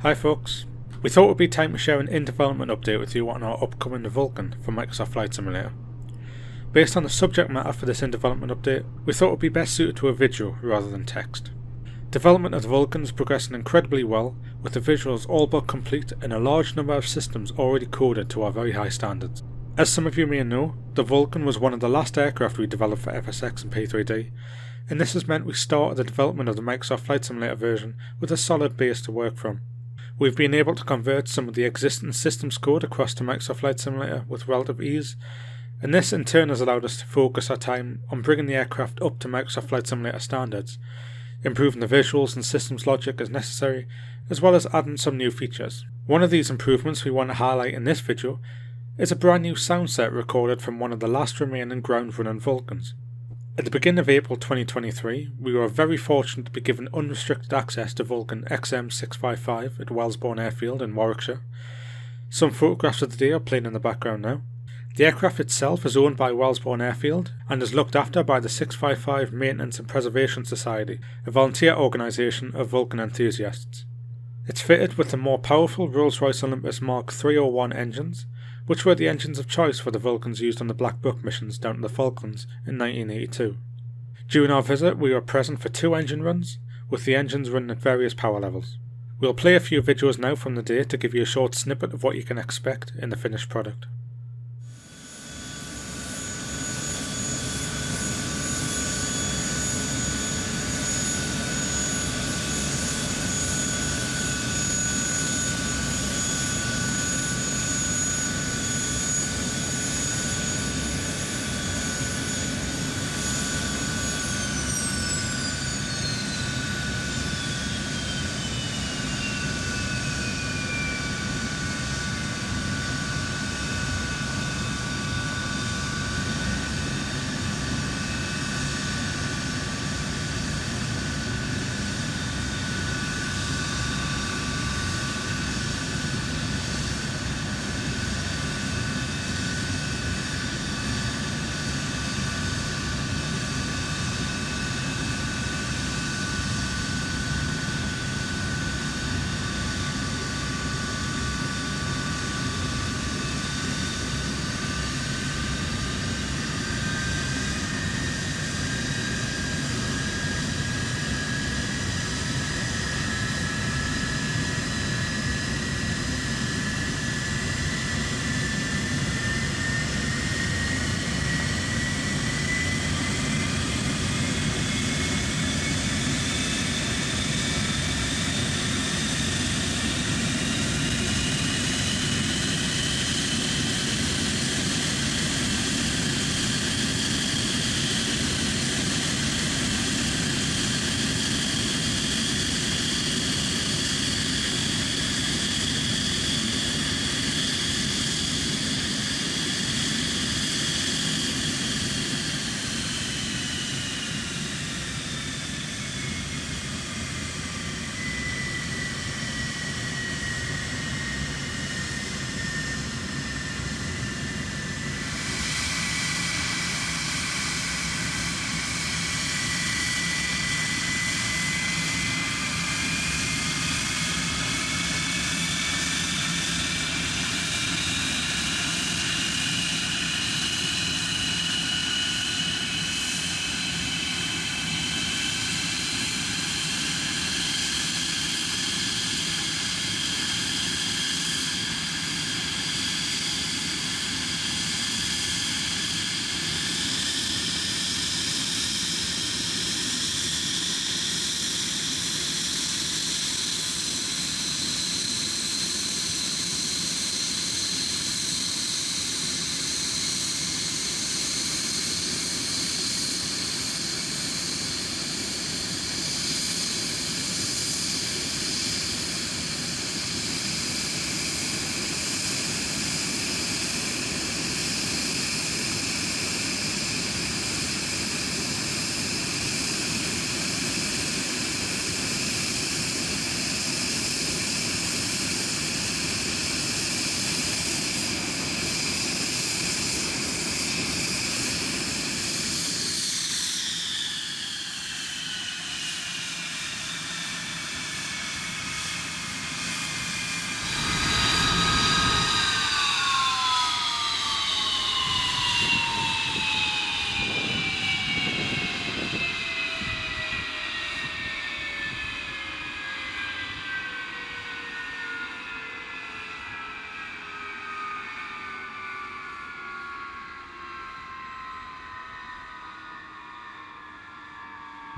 Hi folks, we thought it would be time to share an in-development update with you on our upcoming Vulcan for Microsoft Flight Simulator. Based on the subject matter for this in-development update, we thought it would be best suited to a video rather than text. Development of the Vulcan is progressing incredibly well, with the visuals all but complete and a large number of systems already coded to our very high standards. As some of you may know, the Vulcan was one of the last aircraft we developed for FSX and P3D, and this has meant we started the development of the Microsoft Flight Simulator version with a solid base to work from. We've been able to convert some of the existing systems code across to Microsoft Flight Simulator with relative ease, and this in turn has allowed us to focus our time on bringing the aircraft up to Microsoft Flight Simulator standards, improving the visuals and systems logic as necessary, as well as adding some new features. One of these improvements we want to highlight in this video is a brand new sound set recorded from one of the last remaining ground running Vulcans. At the beginning of April 2023, we were very fortunate to be given unrestricted access to Vulcan XM655 at Wellesbourne Airfield in Warwickshire. Some photographs of the day are playing in the background now. The aircraft itself is owned by Wellesbourne Airfield and is looked after by the 655 Maintenance and Preservation Society, a volunteer organisation of Vulcan enthusiasts. It's fitted with the more powerful Rolls Royce Olympus Mk 301 engines, which were the engines of choice for the Vulcans used on the Black Book missions down to the Falklands in 1982. During our visit we were present for 2 engine runs, with the engines running at various power levels. We'll play a few videos now from the day to give you a short snippet of what you can expect in the finished product.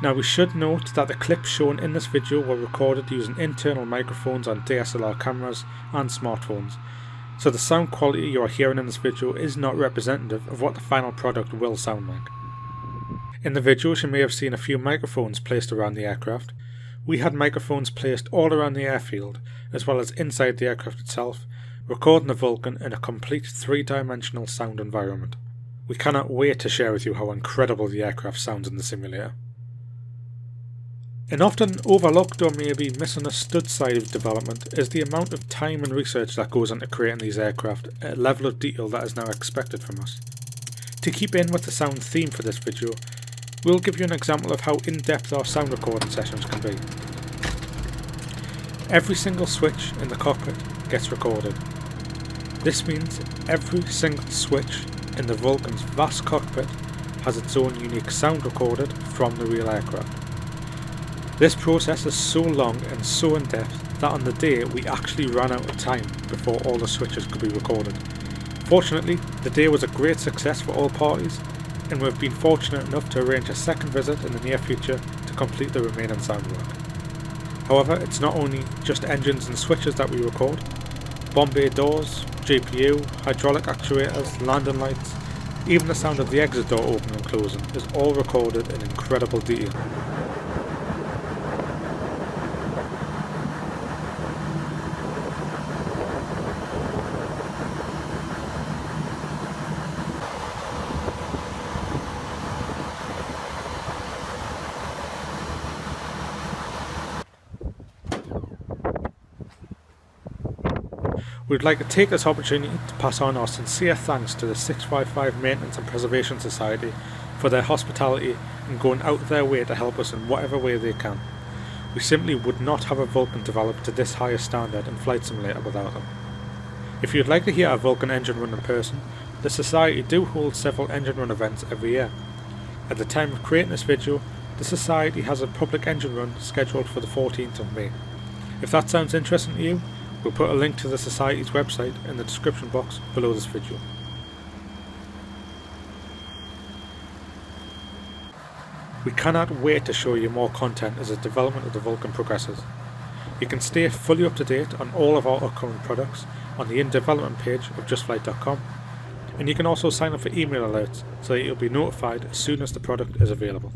Now we should note that the clips shown in this video were recorded using internal microphones on DSLR cameras and smartphones, so the sound quality you are hearing in this video is not representative of what the final product will sound like. In the videos you may have seen a few microphones placed around the aircraft. We had microphones placed all around the airfield, as well as inside the aircraft itself, recording the Vulcan in a complete 3-dimensional sound environment. We cannot wait to share with you how incredible the aircraft sounds in the simulator. An often overlooked or maybe misunderstood side of development is the amount of time and research that goes into creating these aircraft at a level of detail that is now expected from us. To keep in with the sound theme for this video, we'll give you an example of how in-depth our sound recording sessions can be. Every single switch in the cockpit gets recorded. This means every single switch in the Vulcan's vast cockpit has its own unique sound recorded from the real aircraft. This process is so long and so in-depth that on the day we actually ran out of time before all the switches could be recorded. Fortunately, the day was a great success for all parties, and we've been fortunate enough to arrange a second visit in the near future to complete the remaining sound work. However, it's not only just engines and switches that we record. Bomb bay doors, GPU, hydraulic actuators, landing lights, even the sound of the exit door opening and closing is all recorded in incredible detail. We'd like to take this opportunity to pass on our sincere thanks to the 655 Maintenance and Preservation Society for their hospitality and going out of their way to help us in whatever way they can. We simply would not have a Vulcan developed to this higher standard in Flight Simulator without them. If you'd like to hear a Vulcan engine run in person, the Society do hold several engine run events every year. At the time of creating this video, the Society has a public engine run scheduled for the 14th of May. If that sounds interesting to you, we'll put a link to the Society's website in the description box below this video. We cannot wait to show you more content as the development of the Vulcan progresses. You can stay fully up to date on all of our upcoming products on the in development page of justflight.com, and you can also sign up for email alerts so that you'll be notified as soon as the product is available.